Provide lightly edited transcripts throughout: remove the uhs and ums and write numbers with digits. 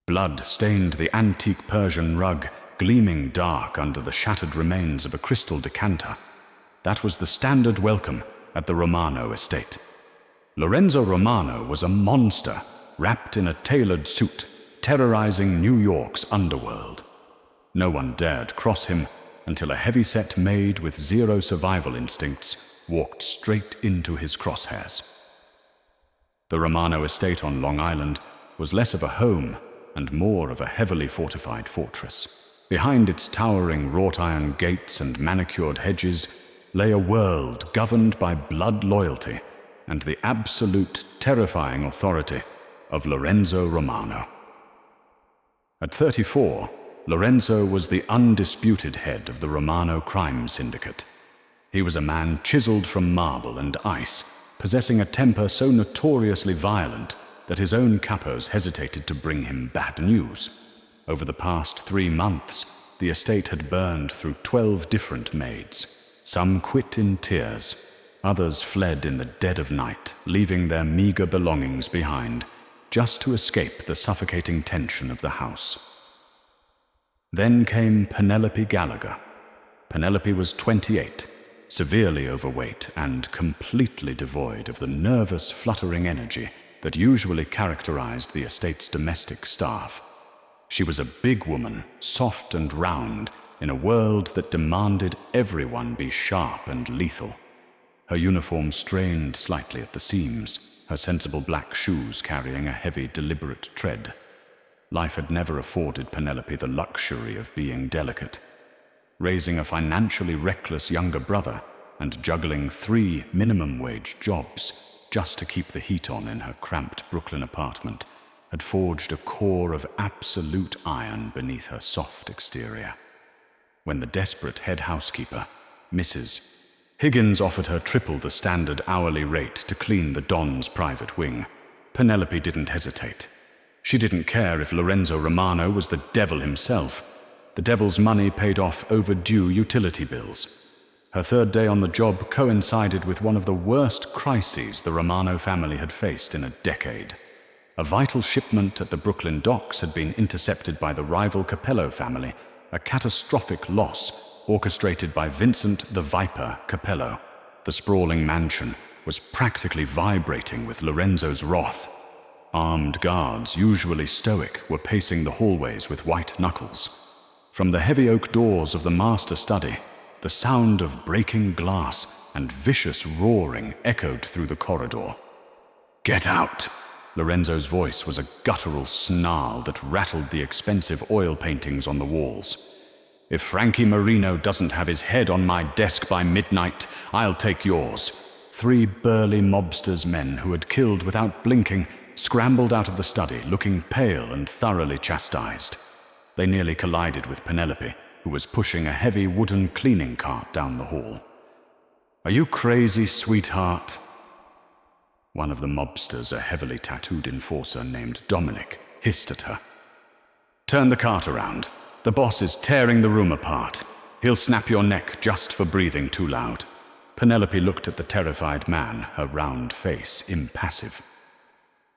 Blood stained the antique Persian rug, gleaming dark under the shattered remains of a crystal decanter. That was the standard welcome at the Romano estate. Lorenzo Romano was a monster, wrapped in a tailored suit, terrorizing New York's underworld. No one dared cross him until a heavy-set maid with zero survival instincts walked straight into his crosshairs. The Romano estate on Long Island was less of a home and more of a heavily fortified fortress. Behind its towering wrought-iron gates and manicured hedges lay a world governed by blood loyalty and the absolute terrifying authority of Lorenzo Romano. At 34, Lorenzo was the undisputed head of the Romano crime syndicate. He was a man chiseled from marble and ice, possessing a temper so notoriously violent that his own capos hesitated to bring him bad news. Over the past 3 months, the estate had burned through 12 different maids. Some quit in tears, others fled in the dead of night, leaving their meager belongings behind, just to escape the suffocating tension of the house. Then came Penelope Gallagher. Penelope was 28, severely overweight and completely devoid of the nervous, fluttering energy that usually characterized the estate's domestic staff. She was a big woman, soft and round, in a world that demanded everyone be sharp and lethal. Her uniform strained slightly at the seams, her sensible black shoes carrying a heavy, deliberate tread. Life had never afforded Penelope the luxury of being delicate. Raising a financially reckless younger brother and juggling 3 minimum-wage jobs just to keep the heat on in her cramped Brooklyn apartment had forged a core of absolute iron beneath her soft exterior. When the desperate head housekeeper, Mrs. Higgins, offered her triple the standard hourly rate to clean the Don's private wing, Penelope didn't hesitate. She didn't care if Lorenzo Romano was the devil himself. The devil's money paid off overdue utility bills. Her 3rd day on the job coincided with one of the worst crises the Romano family had faced in a decade. A vital shipment at the Brooklyn docks had been intercepted by the rival Capello family, a catastrophic loss orchestrated by Vincent the Viper Capello. The sprawling mansion was practically vibrating with Lorenzo's wrath. Armed guards, usually stoic, were pacing the hallways with white knuckles. From the heavy oak doors of the master study, the sound of breaking glass and vicious roaring echoed through the corridor. "Get out!" Lorenzo's voice was a guttural snarl that rattled the expensive oil paintings on the walls. "If Frankie Marino doesn't have his head on my desk by midnight, I'll take yours." 3 burly mobsters' men who had killed without blinking scrambled out of the study, looking pale and thoroughly chastised. They nearly collided with Penelope, who was pushing a heavy wooden cleaning cart down the hall. "Are you crazy, sweetheart?" One of the mobsters, a heavily tattooed enforcer named Dominic, hissed at her. "Turn the cart around. The boss is tearing the room apart. He'll snap your neck just for breathing too loud." Penelope looked at the terrified man, her round face impassive.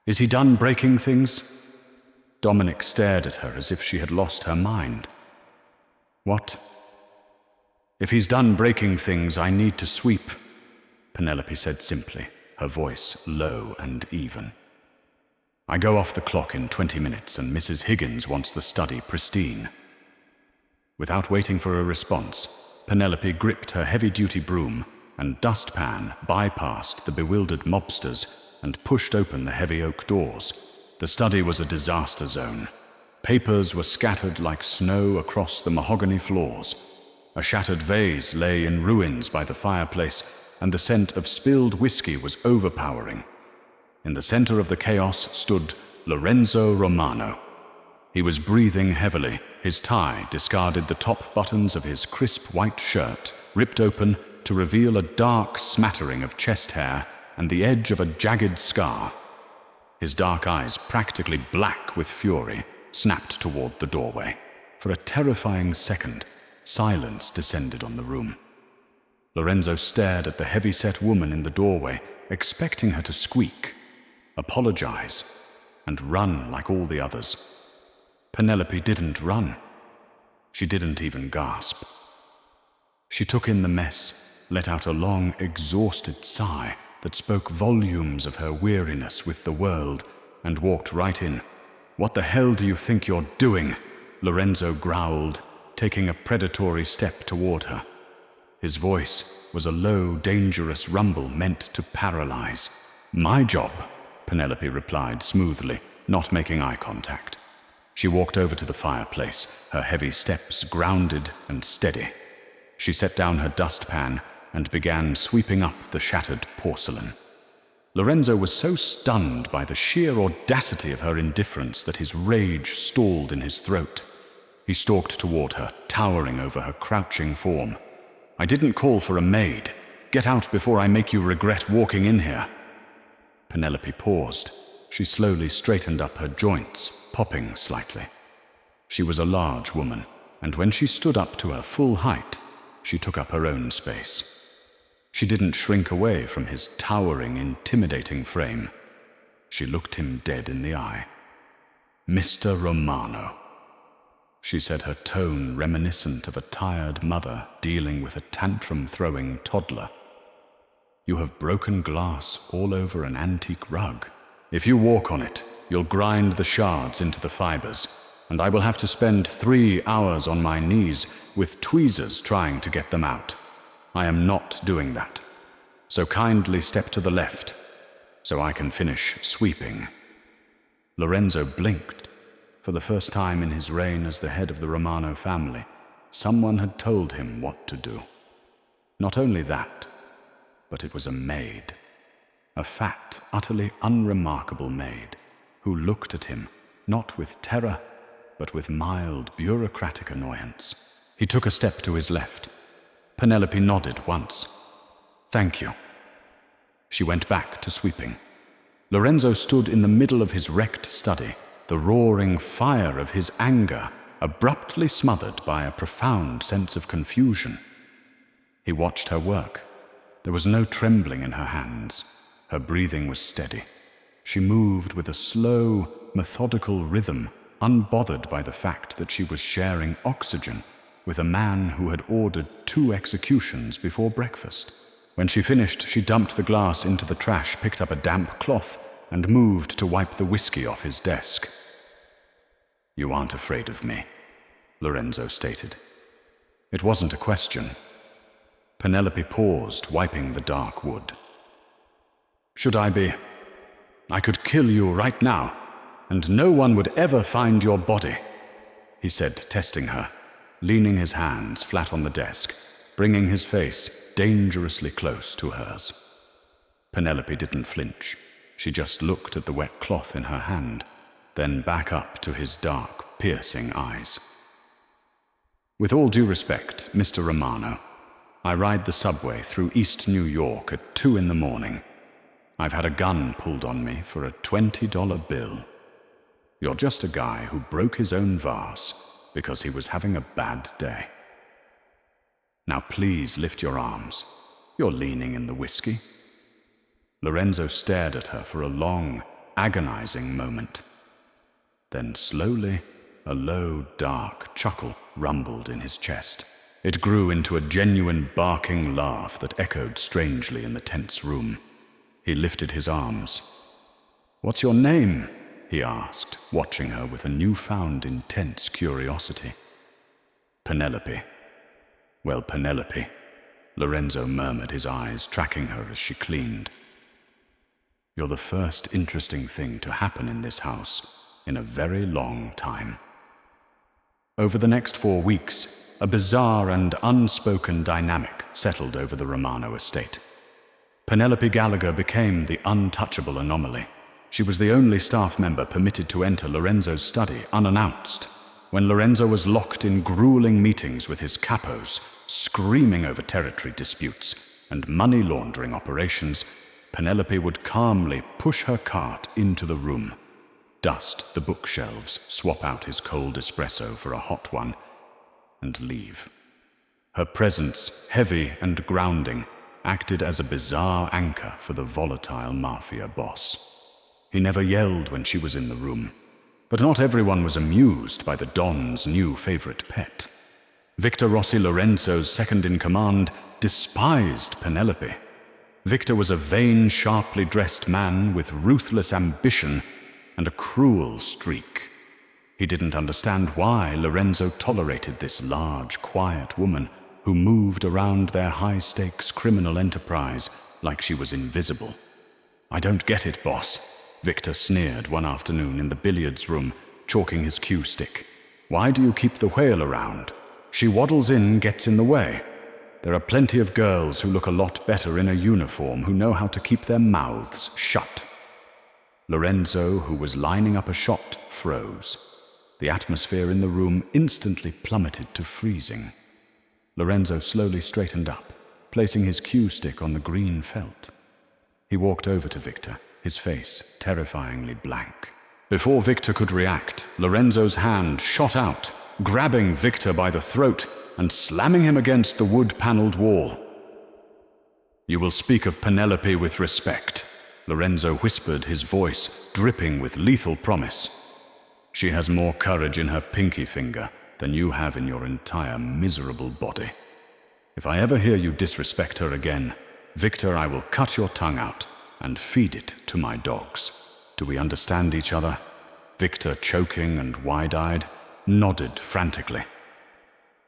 "Is he done breaking things?" Dominic stared at her as if she had lost her mind. "What?" "If he's done breaking things, I need to sweep," Penelope said simply, her voice low and even. "I go off the clock in 20 minutes and Mrs. Higgins wants the study pristine." Without waiting for a response, Penelope gripped her heavy-duty broom and dustpan bypassed the bewildered mobsters and pushed open the heavy oak doors. The study was a disaster zone. Papers were scattered like snow across the mahogany floors. A shattered vase lay in ruins by the fireplace, and the scent of spilled whiskey was overpowering. In the center of the chaos stood Lorenzo Romano. He was breathing heavily. His tie discarded the top buttons of his crisp white shirt, ripped open to reveal a dark smattering of chest hair and the edge of a jagged scar. His dark eyes, practically black with fury, snapped toward the doorway. For a terrifying second, silence descended on the room. Lorenzo stared at the heavy-set woman in the doorway, expecting her to squeak, apologize, and run like all the others. Penelope didn't run. She didn't even gasp. She took in the mess, let out a long, exhausted sigh that spoke volumes of her weariness with the world, and walked right in. "What the hell do you think you're doing?" Lorenzo growled, taking a predatory step toward her. His voice was a low, dangerous rumble meant to paralyze. "My job," Penelope replied smoothly, not making eye contact. She walked over to the fireplace, her heavy steps grounded and steady. She set down her dustpan and began sweeping up the shattered porcelain. Lorenzo was so stunned by the sheer audacity of her indifference that his rage stalled in his throat. He stalked toward her, towering over her crouching form. "I didn't call for a maid. Get out before I make you regret walking in here." Penelope paused. She slowly straightened up her joints, popping slightly. She was a large woman, and when she stood up to her full height, she took up her own space. She didn't shrink away from his towering, intimidating frame. She looked him dead in the eye. "Mr. Romano," she said, her tone reminiscent of a tired mother dealing with a tantrum-throwing toddler. "You have broken glass all over an antique rug. If you walk on it, you'll grind the shards into the fibers, and I will have to spend 3 hours on my knees with tweezers trying to get them out. I am not doing that. So kindly step to the left, so I can finish sweeping." Lorenzo blinked. For the first time in his reign as the head of the Romano family, someone had told him what to do. Not only that, but it was a maid. A fat, utterly unremarkable maid, who looked at him, not with terror, but with mild, bureaucratic annoyance. He took a step to his left. Penelope nodded once. "Thank you." She went back to sweeping. Lorenzo stood in the middle of his wrecked study, the roaring fire of his anger abruptly smothered by a profound sense of confusion. He watched her work. There was no trembling in her hands. Her breathing was steady. She moved with a slow, methodical rhythm, unbothered by the fact that she was sharing oxygen with a man who had ordered 2 executions before breakfast. When she finished, she dumped the glass into the trash, picked up a damp cloth, and moved to wipe the whiskey off his desk. "You aren't afraid of me," Lorenzo stated. It wasn't a question. Penelope paused, wiping the dark wood. "Should I be? I could kill you right now, and no one would ever find your body," he said, testing her, leaning his hands flat on the desk, bringing his face dangerously close to hers. Penelope didn't flinch. She just looked at the wet cloth in her hand, then back up to his dark, piercing eyes. "With all due respect, Mr. Romano, I ride the subway through East New York at 2 in the morning. I've had a gun pulled on me for a $20 bill. You're just a guy who broke his own vase because he was having a bad day. Now please lift your arms. You're leaning in the whiskey." Lorenzo stared at her for a long, agonizing moment. Then slowly, a low, dark chuckle rumbled in his chest. It grew into a genuine barking laugh that echoed strangely in the tense room. He lifted his arms. "What's your name?" he asked, watching her with a newfound intense curiosity. "Penelope." "Well, Penelope," Lorenzo murmured, his eyes tracking her as she cleaned. "You're the first interesting thing to happen in this house in a very long time." Over the next 4 weeks, a bizarre and unspoken dynamic settled over the Romano estate. Penelope Gallagher became the untouchable anomaly. She was the only staff member permitted to enter Lorenzo's study unannounced. When Lorenzo was locked in grueling meetings with his capos, screaming over territory disputes and money laundering operations, Penelope would calmly push her cart into the room, dust the bookshelves, swap out his cold espresso for a hot one, and leave. Her presence, heavy and grounding, acted as a bizarre anchor for the volatile mafia boss. He never yelled when she was in the room. But not everyone was amused by the Don's new favorite pet. Victor Rossi, Lorenzo's second-in-command, despised Penelope. Victor was a vain, sharply dressed man with ruthless ambition and a cruel streak. He didn't understand why Lorenzo tolerated this large, quiet woman who moved around their high-stakes criminal enterprise like she was invisible. "I don't get it, boss," Victor sneered one afternoon in the billiards room, chalking his cue stick. "Why do you keep the whale around? She waddles in, gets in the way. There are plenty of girls who look a lot better in a uniform who know how to keep their mouths shut." Lorenzo, who was lining up a shot, froze. The atmosphere in the room instantly plummeted to freezing. Lorenzo slowly straightened up, placing his cue stick on the green felt. He walked over to Victor, his face terrifyingly blank. Before Victor could react, Lorenzo's hand shot out, grabbing Victor by the throat and slamming him against the wood-paneled wall. "You will speak of Penelope with respect," Lorenzo whispered, his voice dripping with lethal promise. "She has more courage in her pinky finger than you have in your entire miserable body. If I ever hear you disrespect her again, Victor, I will cut your tongue out and feed it to my dogs. Do we understand each other?" Victor, choking and wide-eyed, nodded frantically.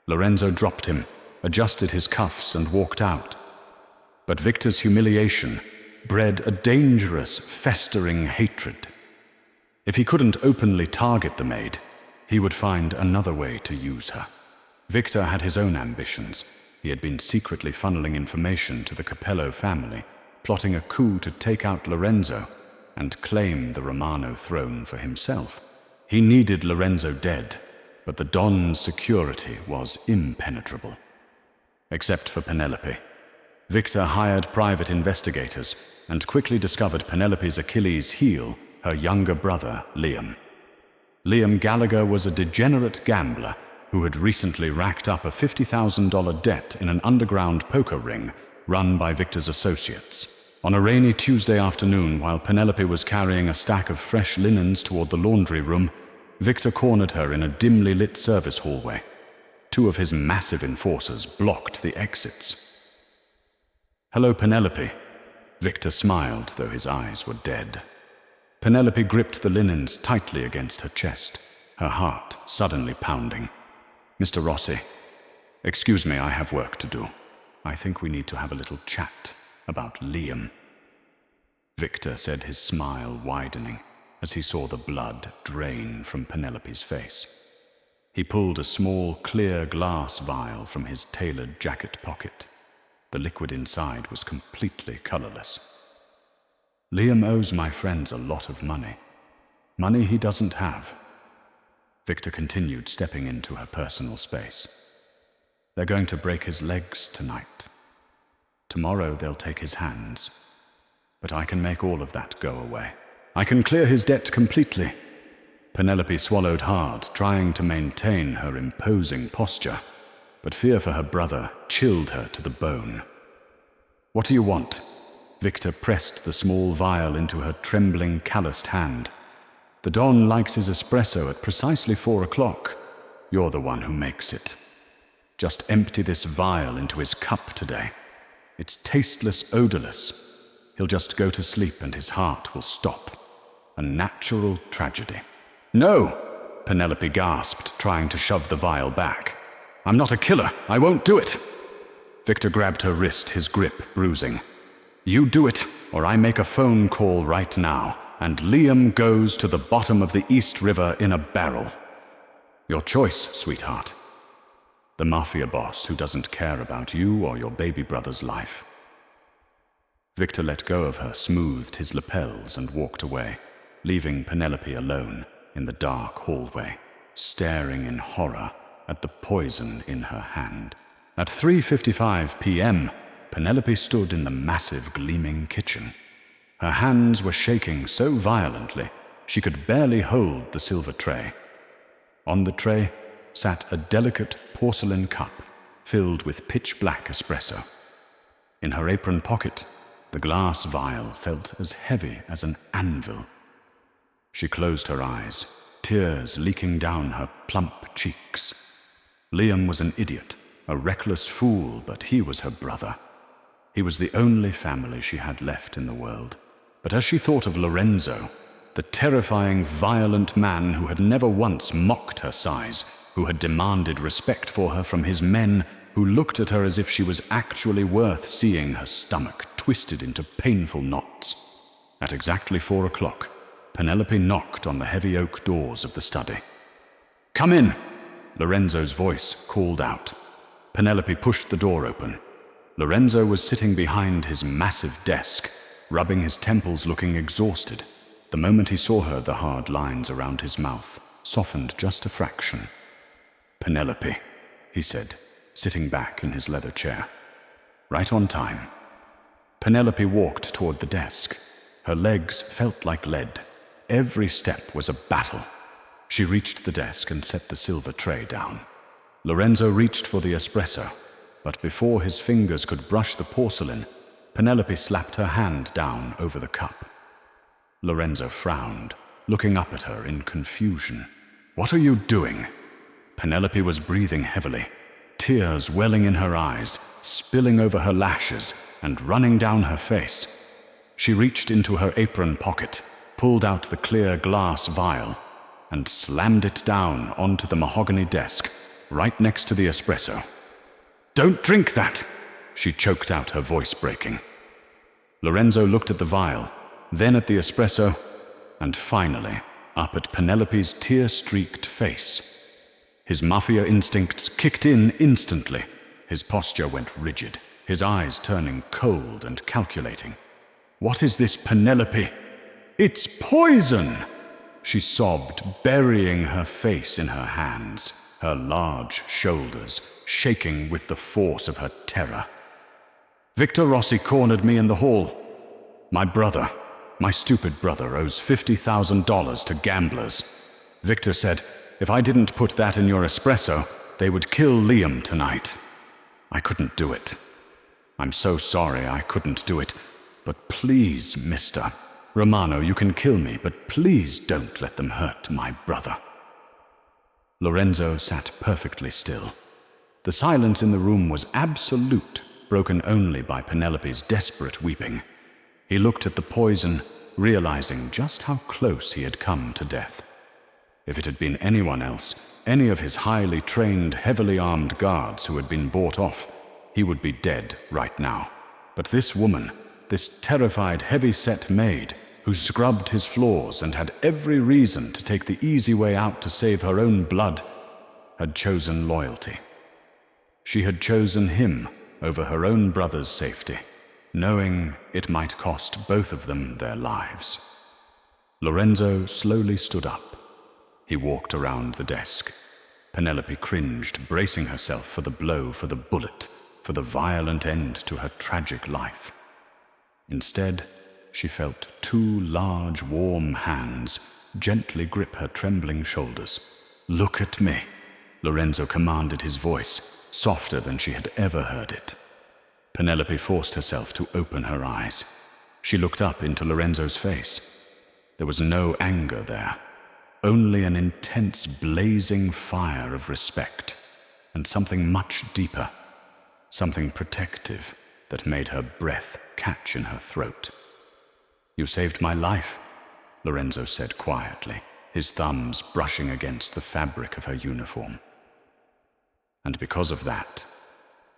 Lorenzo dropped him, adjusted his cuffs, and walked out. But Victor's humiliation bred a dangerous, festering hatred. If he couldn't openly target the maid, he would find another way to use her. Victor had his own ambitions. He had been secretly funneling information to the Capello family, plotting a coup to take out Lorenzo and claim the Romano throne for himself. He needed Lorenzo dead, but the Don's security was impenetrable. Except for Penelope. Victor hired private investigators and quickly discovered Penelope's Achilles' heel, her younger brother, Liam. Liam Gallagher was a degenerate gambler who had recently racked up a $50,000 debt in an underground poker ring run by Victor's associates. On a rainy Tuesday afternoon, while Penelope was carrying a stack of fresh linens toward the laundry room, Victor cornered her in a dimly lit service hallway. Two of his massive enforcers blocked the exits. "Hello, Penelope." Victor smiled, though his eyes were dead. Penelope gripped the linens tightly against her chest, her heart suddenly pounding. "Mr. Rossi, excuse me, I have work to do. I think we need to have a little chat about Liam." Victor said, his smile widening as he saw the blood drain from Penelope's face. He pulled a small, clear glass vial from his tailored jacket pocket. The liquid inside was completely colorless. "Liam owes my friends a lot of money. Money he doesn't have." Victor continued, stepping into her personal space. "They're going to break his legs tonight. Tomorrow they'll take his hands. But I can make all of that go away. I can clear his debt completely." Penelope swallowed hard, trying to maintain her imposing posture, but fear for her brother chilled her to the bone. "What do you want?" Victor pressed the small vial into her trembling, calloused hand. "The Don likes his espresso at precisely 4 o'clock. You're the one who makes it. Just empty this vial into his cup today. It's tasteless, odorless. He'll just go to sleep and his heart will stop. A natural tragedy." "No!" Penelope gasped, trying to shove the vial back. "I'm not a killer. I won't do it." Victor grabbed her wrist, his grip bruising. "You do it, or I make a phone call right now, and Liam goes to the bottom of the East River in a barrel. Your choice, sweetheart. The Mafia boss who doesn't care about you or your baby brother's life." Victor let go of her, smoothed his lapels, and walked away, leaving Penelope alone in the dark hallway, staring in horror at the poison in her hand. At 3:55 p.m., Penelope stood in the massive, gleaming kitchen. Her hands were shaking so violently she could barely hold the silver tray. On the tray sat a delicate porcelain cup filled with pitch-black espresso. In her apron pocket, the glass vial felt as heavy as an anvil. She closed her eyes, tears leaking down her plump cheeks. Liam was an idiot, a reckless fool, but he was her brother. He was the only family she had left in the world. But as she thought of Lorenzo, the terrifying, violent man who had never once mocked her size, who had demanded respect for her from his men, who looked at her as if she was actually worth seeing her stomach twisted into painful knots. At exactly 4 o'clock, Penelope knocked on the heavy oak doors of the study. "Come in!" Lorenzo's voice called out. Penelope pushed the door open. Lorenzo was sitting behind his massive desk, rubbing his temples, looking exhausted. The moment he saw her, the hard lines around his mouth softened just a fraction. "Penelope," he said, sitting back in his leather chair. "Right on time." Penelope walked toward the desk. Her legs felt like lead. Every step was a battle. She reached the desk and set the silver tray down. Lorenzo reached for the espresso, but before his fingers could brush the porcelain, Penelope slapped her hand down over the cup. Lorenzo frowned, looking up at her in confusion. "What are you doing?" Penelope was breathing heavily, tears welling in her eyes, spilling over her lashes and running down her face. She reached into her apron pocket, pulled out the clear glass vial, and slammed it down onto the mahogany desk, right next to the espresso. "Don't drink that!" she choked out, her voice breaking. Lorenzo looked at the vial, then at the espresso, and finally up at Penelope's tear-streaked face. His mafia instincts kicked in instantly. His posture went rigid, his eyes turning cold and calculating. "What is this, Penelope?" "It's poison!" she sobbed, burying her face in her hands, her large shoulders shaking with the force of her terror. "Victor Rossi cornered me in the hall. My brother, my stupid brother, owes $50,000 to gamblers. Victor said, if I didn't put that in your espresso, they would kill Liam tonight. I couldn't do it. I'm so sorry I couldn't do it. But please, mister. Romano, you can kill me, but please don't let them hurt my brother." Lorenzo sat perfectly still. The silence in the room was absolute, broken only by Penelope's desperate weeping. He looked at the poison, realizing just how close he had come to death. If it had been anyone else, any of his highly trained, heavily armed guards who had been bought off, he would be dead right now. But this woman, this terrified, heavy-set maid, who scrubbed his floors and had every reason to take the easy way out to save her own blood, had chosen loyalty. She had chosen him over her own brother's safety, knowing it might cost both of them their lives. Lorenzo slowly stood up. He walked around the desk. Penelope cringed, bracing herself for the blow, for the bullet, for the violent end to her tragic life. Instead, she felt 2 large, warm hands gently grip her trembling shoulders. "Look at me," Lorenzo commanded, his voice softer than she had ever heard it. Penelope forced herself to open her eyes. She looked up into Lorenzo's face. There was no anger there, only an intense, blazing fire of respect, and something much deeper, something protective that made her breath catch in her throat. "You saved my life," Lorenzo said quietly, his thumbs brushing against the fabric of her uniform. "And because of that,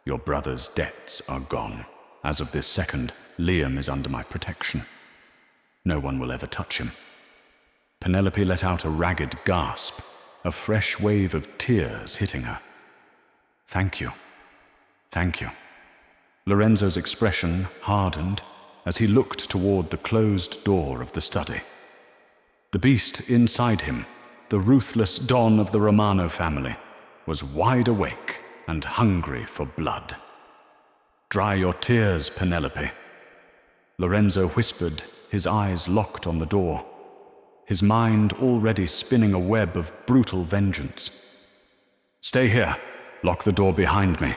your brother's debts are gone. As of this second, Liam is under my protection. No one will ever touch him." Penelope let out a ragged gasp, a fresh wave of tears hitting her. "Thank you. Thank you." Lorenzo's expression hardened as he looked toward the closed door of the study. The beast inside him, the ruthless Don of the Romano family, was wide awake and hungry for blood. "Dry your tears, Penelope," Lorenzo whispered, his eyes locked on the door, his mind already spinning a web of brutal vengeance. "Stay here. Lock the door behind me.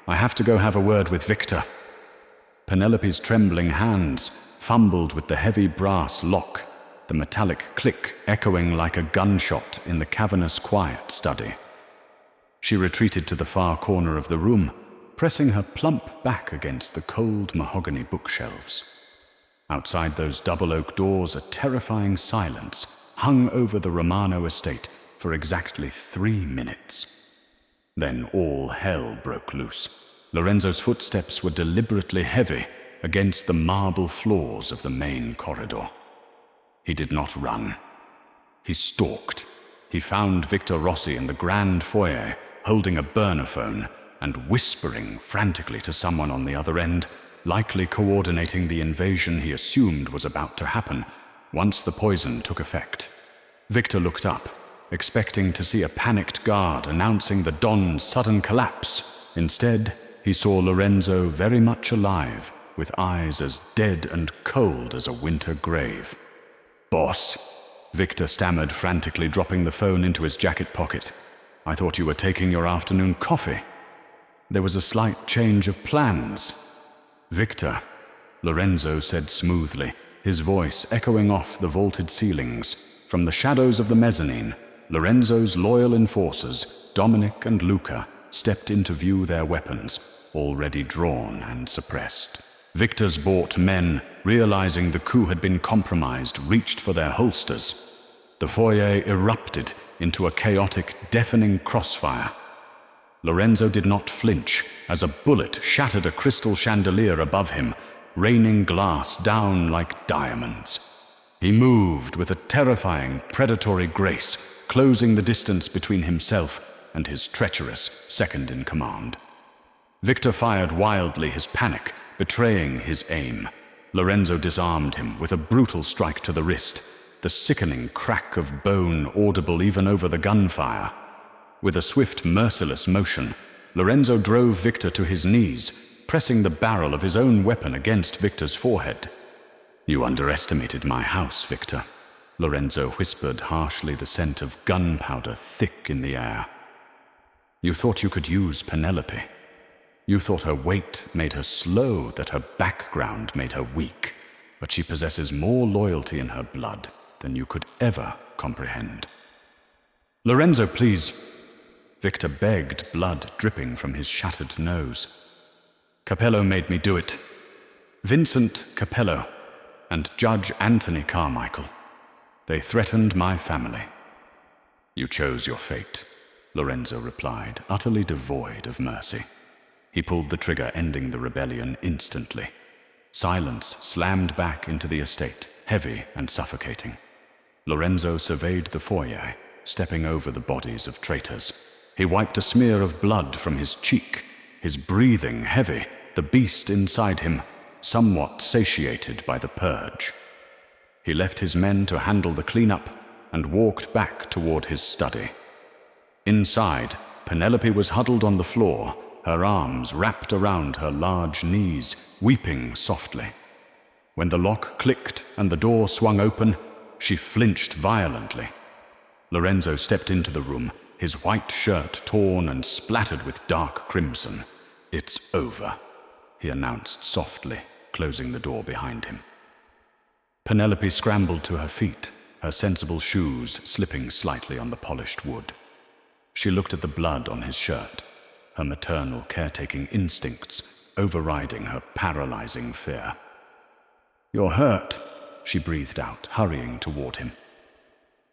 I have to go have a word with Victor." Penelope's trembling hands fumbled with the heavy brass lock, the metallic click echoing like a gunshot in the cavernous quiet study. She retreated to the far corner of the room, pressing her plump back against the cold mahogany bookshelves. Outside those double oak doors, a terrifying silence hung over the Romano estate for exactly 3 minutes. Then all hell broke loose. Lorenzo's footsteps were deliberately heavy against the marble floors of the main corridor. He did not run. He stalked. He found Victor Rossi in the grand foyer, holding a burner phone and whispering frantically to someone on the other end, likely coordinating the invasion he assumed was about to happen once the poison took effect. Victor looked up, expecting to see a panicked guard announcing the Don's sudden collapse. Instead, he saw Lorenzo very much alive, with eyes as dead and cold as a winter grave. "Boss," Victor stammered frantically, dropping the phone into his jacket pocket. "I thought you were taking your afternoon coffee." There was a slight change of plans. "Victor," Lorenzo said smoothly, his voice echoing off the vaulted ceilings. From the shadows of the mezzanine, Lorenzo's loyal enforcers, Dominic and Luca, stepped into view, their weapons already drawn and suppressed. Victor's bought men, realizing the coup had been compromised, reached for their holsters. The foyer erupted into a chaotic, deafening crossfire. Lorenzo did not flinch as a bullet shattered a crystal chandelier above him, raining glass down like diamonds. He moved with a terrifying, predatory grace, closing the distance between himself and his treacherous second-in-command. Victor fired wildly, his panic betraying his aim. Lorenzo disarmed him with a brutal strike to the wrist, the sickening crack of bone audible even over the gunfire. With a swift, merciless motion, Lorenzo drove Victor to his knees, pressing the barrel of his own weapon against Victor's forehead. "You underestimated my house, Victor," Lorenzo whispered harshly, the scent of gunpowder thick in the air. "You thought you could use Penelope. You thought her weight made her slow, that her background made her weak, but she possesses more loyalty in her blood than you could ever comprehend." "Lorenzo, please," Victor begged, blood dripping from his shattered nose. "Capello made me do it. Vincent Capello and Judge Anthony Carmichael. They threatened my family." "You chose your fate," Lorenzo replied, utterly devoid of mercy. He pulled the trigger, ending the rebellion instantly. Silence slammed back into the estate, heavy and suffocating. Lorenzo surveyed the foyer, stepping over the bodies of traitors. He wiped a smear of blood from his cheek, his breathing heavy, the beast inside him somewhat satiated by the purge. He left his men to handle the cleanup and walked back toward his study. Inside, Penelope was huddled on the floor, her arms wrapped around her large knees, weeping softly. When the lock clicked and the door swung open, she flinched violently. Lorenzo stepped into the room, his white shirt torn and splattered with dark crimson. "It's over," he announced softly, closing the door behind him. Penelope scrambled to her feet, her sensible shoes slipping slightly on the polished wood. She looked at the blood on his shirt, her maternal caretaking instincts overriding her paralyzing fear. "You're hurt," she breathed out, hurrying toward him.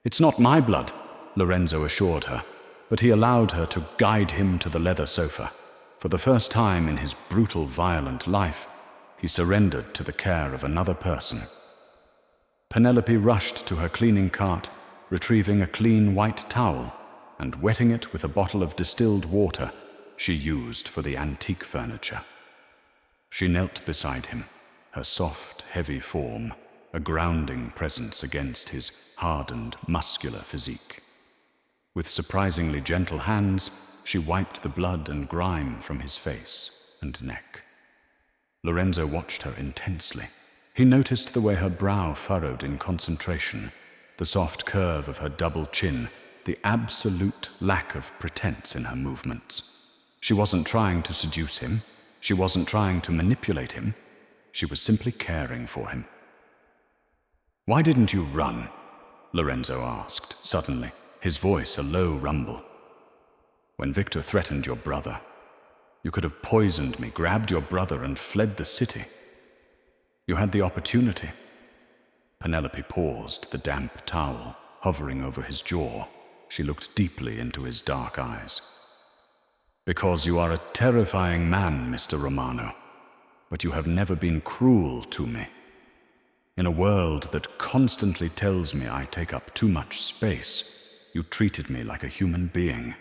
"It's not my blood," Lorenzo assured her, but he allowed her to guide him to the leather sofa. For the first time in his brutal, violent life, he surrendered to the care of another person. Penelope rushed to her cleaning cart, retrieving a clean white towel and wetting it with a bottle of distilled water she used for the antique furniture. She knelt beside him, her soft, heavy form a grounding presence against his hardened, muscular physique. With surprisingly gentle hands, she wiped the blood and grime from his face and neck. Lorenzo watched her intensely. He noticed the way her brow furrowed in concentration, the soft curve of her double chin, the absolute lack of pretense in her movements. She wasn't trying to seduce him. She wasn't trying to manipulate him. She was simply caring for him. Why didn't you run? Lorenzo asked, suddenly, his voice a low rumble. When Victor threatened your brother, you could have poisoned me, grabbed your brother, and fled the city. You had the opportunity. Penelope paused, the damp towel hovering over his jaw. She looked deeply into his dark eyes. Because you are a terrifying man, Mr. Romano, but you have never been cruel to me. In a world that constantly tells me I take up too much space, you treated me like a human being.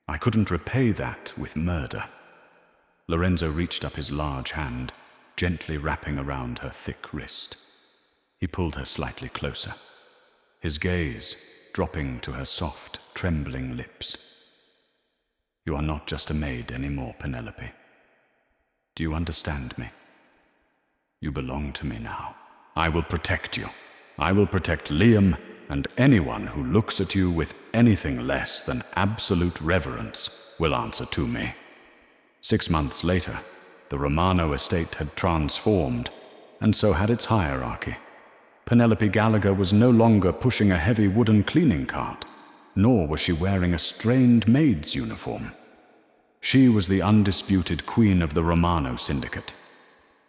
I couldn't repay that with murder. Lorenzo reached up his large hand, gently wrapping around her thick wrist. He pulled her slightly closer, his gaze dropping to her soft, trembling lips. You are not just a maid anymore, Penelope. Do you understand me? You belong to me now. I will protect you. I will protect Liam and anyone who looks at you with anything less than absolute reverence will answer to me. 6 months later, the Romano estate had transformed, and so had its hierarchy. Penelope Gallagher was no longer pushing a heavy wooden cleaning cart, nor was she wearing a strained maid's uniform. She was the undisputed queen of the Romano syndicate.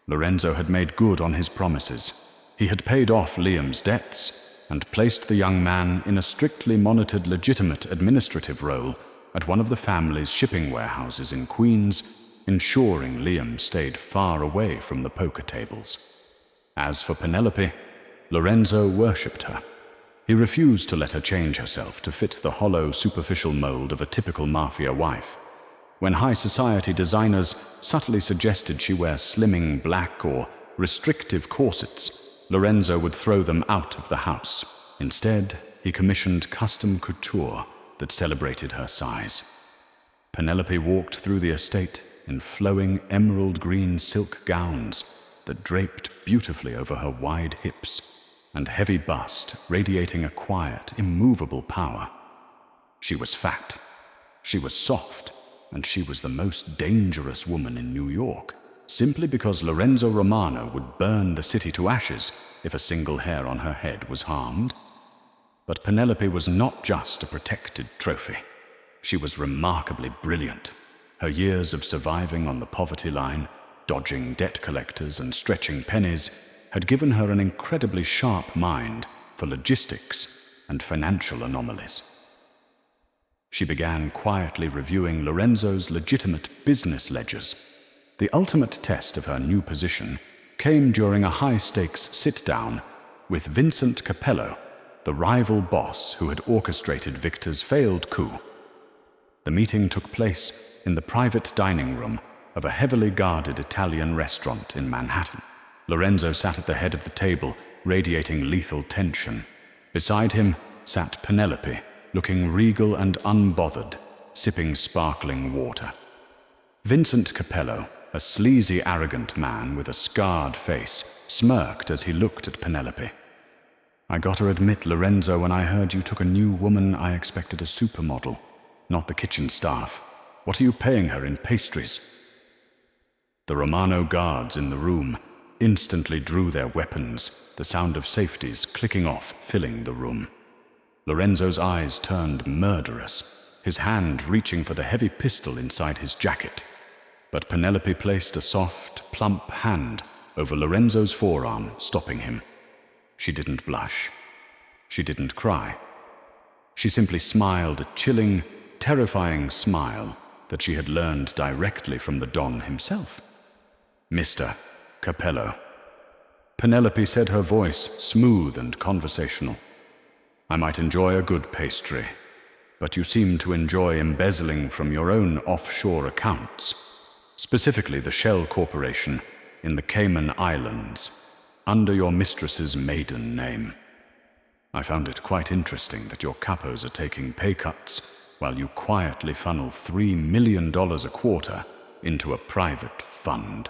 Lorenzo had made good on his promises. He had paid off Liam's debts and placed the young man in a strictly monitored legitimate administrative role at one of the family's shipping warehouses in Queens, ensuring Liam stayed far away from the poker tables. As for Penelope, Lorenzo worshipped her. He refused to let her change herself to fit the hollow, superficial mold of a typical mafia wife. When high society designers subtly suggested she wear slimming black or restrictive corsets, Lorenzo would throw them out of the house. Instead, he commissioned custom couture that celebrated her size. Penelope walked through the estate in flowing emerald green silk gowns that draped beautifully over her wide hips and heavy bust radiating a quiet, immovable power. She was fat, she was soft, and she was the most dangerous woman in New York, simply because Lorenzo Romano would burn the city to ashes if a single hair on her head was harmed. But Penelope was not just a protected trophy. She was remarkably brilliant. Her years of surviving on the poverty line, dodging debt collectors and stretching pennies, had given her an incredibly sharp mind for logistics and financial anomalies. She began quietly reviewing Lorenzo's legitimate business ledgers. The ultimate test of her new position came during a high-stakes sit-down with Vincent Capello, the rival boss who had orchestrated Victor's failed coup. The meeting took place in the private dining room of a heavily guarded Italian restaurant in Manhattan. Lorenzo sat at the head of the table, radiating lethal tension. Beside him sat Penelope, looking regal and unbothered, sipping sparkling water. Vincent Capello, a sleazy, arrogant man with a scarred face, smirked as he looked at Penelope. I gotta admit, Lorenzo, when I heard you took a new woman, I expected a supermodel, not the kitchen staff. What are you paying her in pastries? The Romano guards in the room instantly drew their weapons, the sound of safeties clicking off filling the room. Lorenzo's eyes turned murderous, his hand reaching for the heavy pistol inside his jacket. But Penelope placed a soft, plump hand over Lorenzo's forearm, stopping him. She didn't blush. She didn't cry. She simply smiled a chilling, terrifying smile that she had learned directly from the Don himself. Mr. Capello. Penelope said, her voice smooth and conversational. I might enjoy a good pastry, but you seem to enjoy embezzling from your own offshore accounts, specifically the Shell Corporation in the Cayman Islands, under your mistress's maiden name. I found it quite interesting that your capos are taking pay cuts while you quietly funnel $3 million a quarter into a private fund.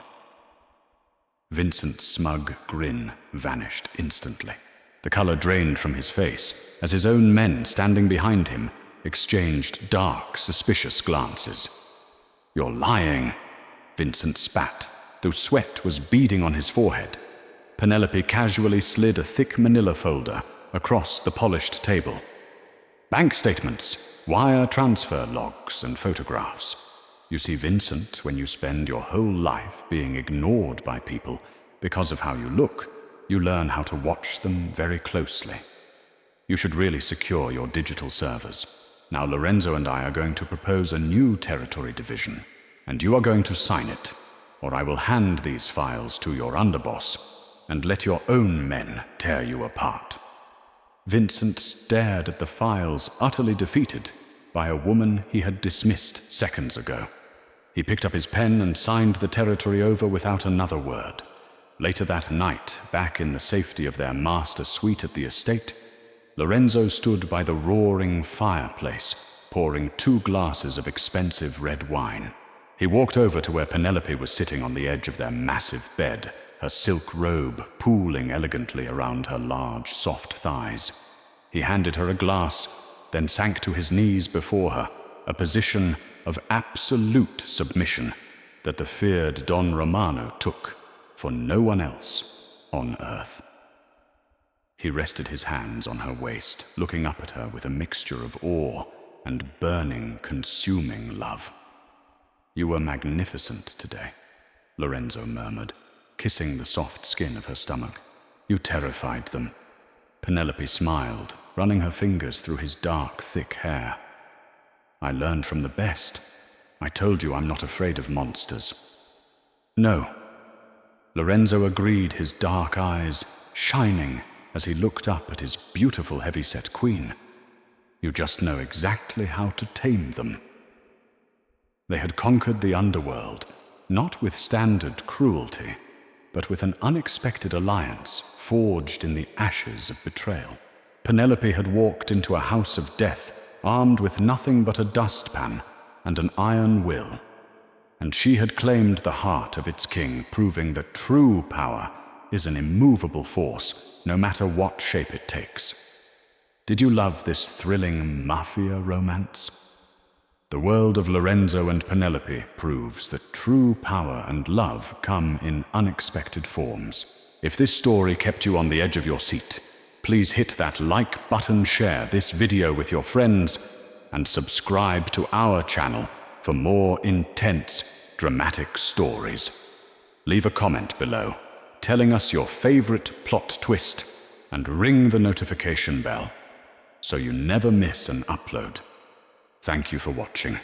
Vincent's smug grin vanished instantly. The color drained from his face as his own men standing behind him exchanged dark, suspicious glances. You're lying, Vincent spat, though sweat was beading on his forehead. Penelope casually slid a thick manila folder across the polished table. Bank statements, wire transfer logs, and photographs. You see, Vincent, when you spend your whole life being ignored by people because of how you look, you learn how to watch them very closely. You should really secure your digital servers. Now Lorenzo and I are going to propose a new territory division, and you are going to sign it, or I will hand these files to your underboss and let your own men tear you apart. Vincent stared at the files, utterly defeated by a woman he had dismissed seconds ago. He picked up his pen and signed the territory over without another word. Later that night, back in the safety of their master suite at the estate, Lorenzo stood by the roaring fireplace, pouring 2 glasses of expensive red wine. He walked over to where Penelope was sitting on the edge of their massive bed, her silk robe pooling elegantly around her large, soft thighs. He handed her a glass, then sank to his knees before her, a position of absolute submission that the feared Don Romano took for no one else on earth. He rested his hands on her waist, looking up at her with a mixture of awe and burning, consuming love. "You were magnificent today," Lorenzo murmured, kissing the soft skin of her stomach. "You terrified them." Penelope smiled, running her fingers through his dark, thick hair. "I learned from the best. I told you I'm not afraid of monsters." "No." Lorenzo agreed, his dark eyes shining as he looked up at his beautiful heavy-set queen. "You just know exactly how to tame them." They had conquered the underworld, not with standard cruelty, but with an unexpected alliance forged in the ashes of betrayal. Penelope had walked into a house of death, armed with nothing but a dustpan and an iron will, and she had claimed the heart of its king, proving that true power is an immovable force, no matter what shape it takes. Did you love this thrilling mafia romance? The world of Lorenzo and Penelope proves that true power and love come in unexpected forms. If this story kept you on the edge of your seat, please hit that like button, share this video with your friends, and subscribe to our channel for more intense, dramatic stories. Leave a comment below, telling us your favorite plot twist, and ring the notification bell so you never miss an upload. Thank you for watching.